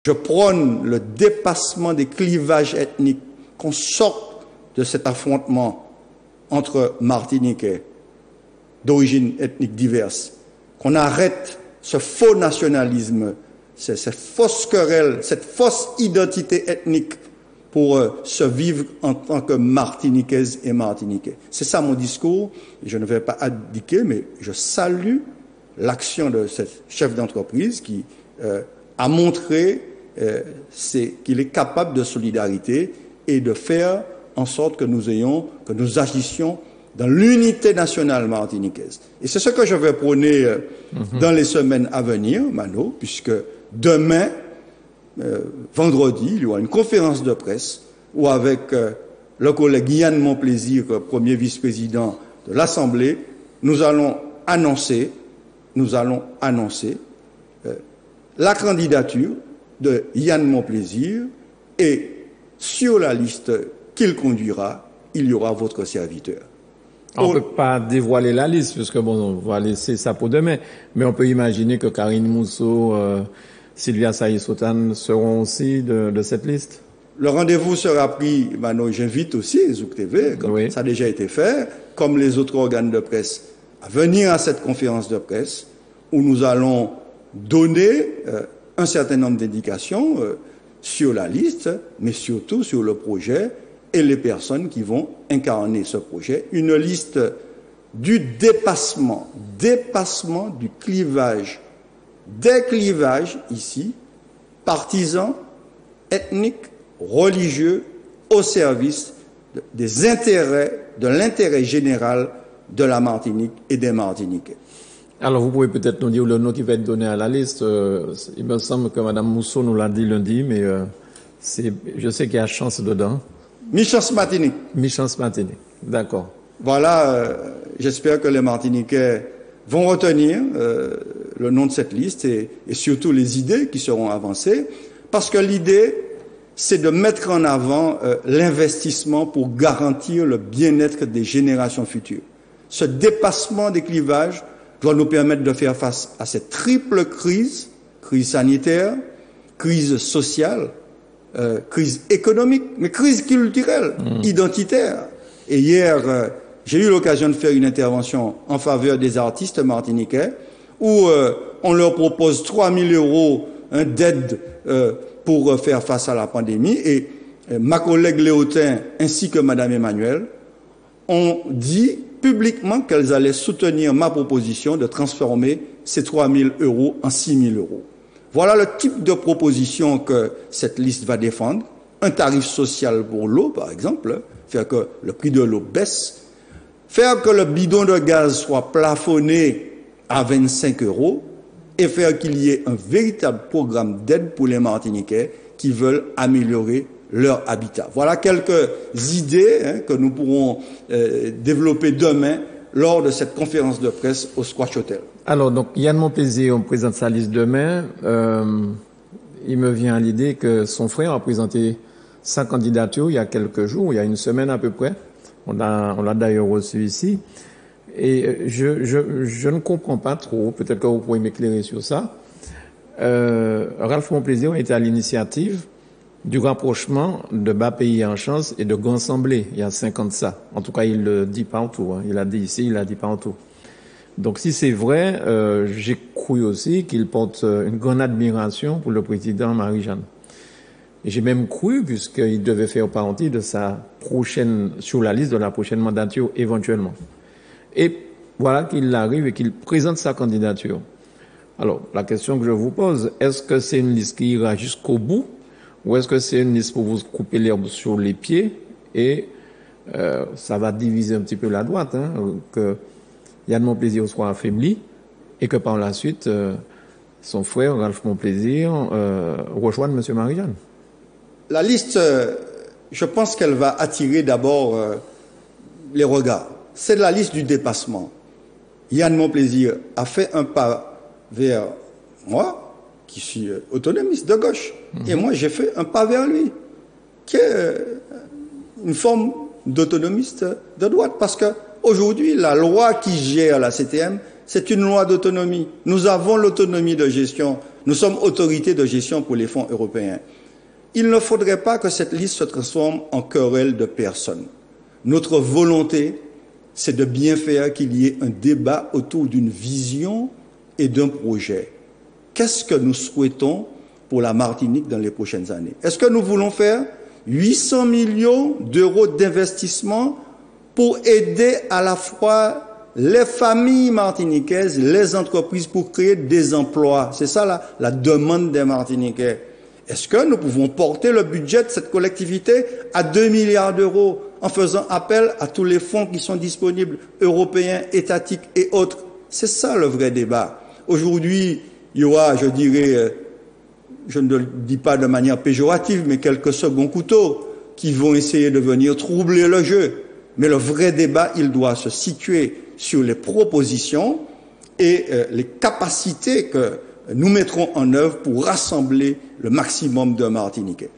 Je prône le dépassement des clivages ethniques, qu'on sorte de cet affrontement entre Martiniquais d'origine ethnique diverse, qu'on arrête ce faux nationalisme, cette fausse querelle, cette fausse identité ethnique pour se vivre en tant que Martiniquaises et Martiniquais. C'est ça mon discours. Je ne vais pas abdiquer, mais je salue l'action de ce chef d'entreprise qui a montré qu'il est capable de solidarité et de faire en sorte que nous agissions dans l'unité nationale martiniquaise. Et c'est ce que je vais prôner dans les semaines à venir, Mano, puisque demain, vendredi, il y aura une conférence de presse où avec le collègue Yann Monplaisir, premier vice-président de l'Assemblée, nous allons annoncer la candidature de Yann Monplaisir et sur la liste qu'il conduira, il y aura votre serviteur. On ne peut pas dévoiler la liste, puisque on va laisser ça pour demain. Mais on peut imaginer que Karine Mousseau, Sylvia Saïs-Sotan seront aussi de cette liste. Le rendez-vous sera pris, Mano, j'invite aussi Zouk TV, comme ça a déjà été fait, comme les autres organes de presse, à venir à cette conférence de presse où nous allons donner un certain nombre d'indications sur la liste, mais surtout sur le projet et les personnes qui vont incarner ce projet. Une liste du dépassement du clivage, des clivages ici, partisans, ethniques, religieux, au service des intérêts, de l'intérêt général de la Martinique et des Martiniquais. Alors, vous pouvez peut-être nous dire le nom qui va être donné à la liste. Il me semble que Mme Mousseau nous l'a dit lundi, mais je sais qu'il y a chance dedans. Mi-chance Martinique. Mi-chance Martinique, d'accord. Voilà, j'espère que les Martiniquais vont retenir le nom de cette liste et surtout les idées qui seront avancées, parce que l'idée, c'est de mettre en avant l'investissement pour garantir le bien-être des générations futures. Ce dépassement des clivages doit nous permettre de faire face à cette triple crise, crise sanitaire, crise sociale, crise économique, mais crise culturelle, identitaire. Et hier, j'ai eu l'occasion de faire une intervention en faveur des artistes martiniquais où on leur propose 3 000 € d'aide pour faire face à la pandémie. Et ma collègue Léotin ainsi que Madame Emmanuel ont dit publiquement qu'elles allaient soutenir ma proposition de transformer ces 3 000 € en 6 000 €. Voilà le type de proposition que cette liste va défendre. Un tarif social pour l'eau, par exemple, faire que le prix de l'eau baisse, faire que le bidon de gaz soit plafonné à 25 € et faire qu'il y ait un véritable programme d'aide pour les Martiniquais qui veulent améliorer leur habitat. Voilà quelques idées que nous pourrons développer demain lors de cette conférence de presse au Squash Hotel. Alors, donc, Yann Monplaisir, on présente sa liste demain. Il me vient à l'idée que son frère a présenté sa candidature il y a quelques jours, il y a une semaine à peu près. On l'a d'ailleurs reçu ici. Et je ne comprends pas trop, peut-être que vous pourrez m'éclairer sur ça. Ralph Monplaisir était à l'initiative du rapprochement de Bas Pays en Chance et de Grand Assemblée, il y a 5 ans de ça. En tout cas, il le dit partout. Il a dit ici, il l'a dit partout. Donc, si c'est vrai, j'ai cru aussi qu'il porte une grande admiration pour le président Marie-Jeanne. Et j'ai même cru, puisqu'il devait faire partie de sur la liste de la prochaine mandature éventuellement. Et voilà qu'il arrive et qu'il présente sa candidature. Alors, la question que je vous pose, est-ce que c'est une liste qui ira jusqu'au bout? Ou est-ce que c'est une liste pour vous couper l'herbe sur les pieds et ça va diviser un petit peu la droite, que Yann Monplaisir soit affaibli et que par la suite, son frère, Ralph Monplaisir, rejoigne M. Marie-Jeanne? La liste, je pense qu'elle va attirer d'abord les regards. C'est la liste du dépassement. Yann Monplaisir a fait un pas vers moi, qui suis autonomiste de gauche. Et moi, j'ai fait un pas vers lui, qui est une forme d'autonomiste de droite. Parce qu'aujourd'hui, la loi qui gère la CTM, c'est une loi d'autonomie. Nous avons l'autonomie de gestion nous sommes autorité de gestion pour les fonds européens. Il ne faudrait pas que cette liste se transforme en querelle de personnes. Notre volonté, c'est de bien faire qu'il y ait un débat autour d'une vision et d'un projet. Qu'est-ce que nous souhaitons pour la Martinique dans les prochaines années? Est-ce que nous voulons faire 800 millions d'euros d'investissement pour aider à la fois les familles martiniquaises, les entreprises pour créer des emplois? C'est ça la demande des Martiniquais. Est-ce que nous pouvons porter le budget de cette collectivité à 2 milliards d'euros en faisant appel à tous les fonds qui sont disponibles, européens, étatiques et autres? C'est ça le vrai débat. Aujourd'hui, il y aura, je dirais, je ne le dis pas de manière péjorative, mais quelques seconds couteaux qui vont essayer de venir troubler le jeu. Mais le vrai débat, il doit se situer sur les propositions et les capacités que nous mettrons en œuvre pour rassembler le maximum de Martiniquais.